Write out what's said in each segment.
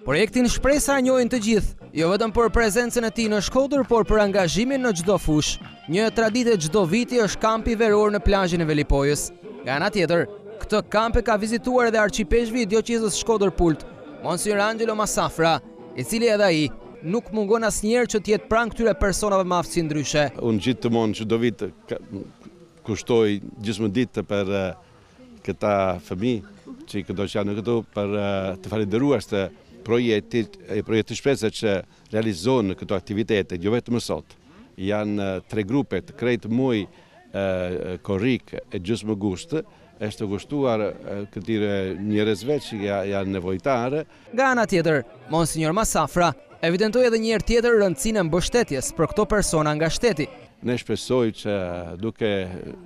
Projektin Shpresa njohin të gjithë, jo vetëm për prezencën e tij në Shkodër, por për angazhimin në çdo fushë. Një traditë çdo viti është kampi veror në plazhin e Velipojës. Nga ana tjetër, këtë kamp e ka vizituar edhe arqipeshvi i Dioqezës Shkodër Pult, Monsignor Angelo Masafra, i cili edhe ai nuk mungon asnjëherë që të jetë pranë këtyre personave me aftësi ndryshe. Unë gjithmonë çdo vit kushtoj gjysmëditë për këta fëmijë që këto që janë këtu për të falendëruar të projekti Shpresa që realizohen në këto aktivitete, jo vetëm sot. Janë 3 grupe të krejt muaj korrik e gjysmë gusht, është kushtuar këtyre njerëzve që janë nevojtarë. Nga ana tjetër, Monsignor Masafra evidentoi edhe një herë tjetër rëndësinë e mbështetjes për këto persona nga shteti. Ne shpresoj që duke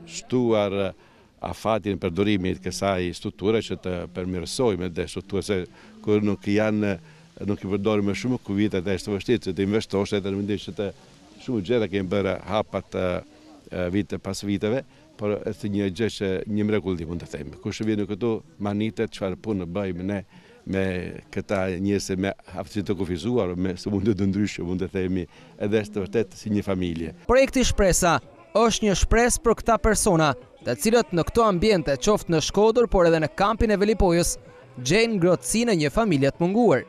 shtuar afatin e përdorimit kësaj strukture që të përmirësojmë dhe strukture se kur nuk i përdorim më shumë kuvitet e është vështirë që të investosh edhe në mendim që të shumë gjëra kemi bërë hapat vite pas viteve, por është një gjë që një mrekulli mund të themi. Kush vjen këtu manitet çfarë punë bëjmë ne me këta njerëz me aftësi të kufizuar, me sëmundje të ndryshme, mund të themi, edhe është vërtet si një familje. Projekti Shpresa është një shpresë për këta persona, të cilët në këto ambiente, qoftë në Shkodër, por edhe në kampin e Velipojës, gjejnë ngrohtësinë e një familje të munguar.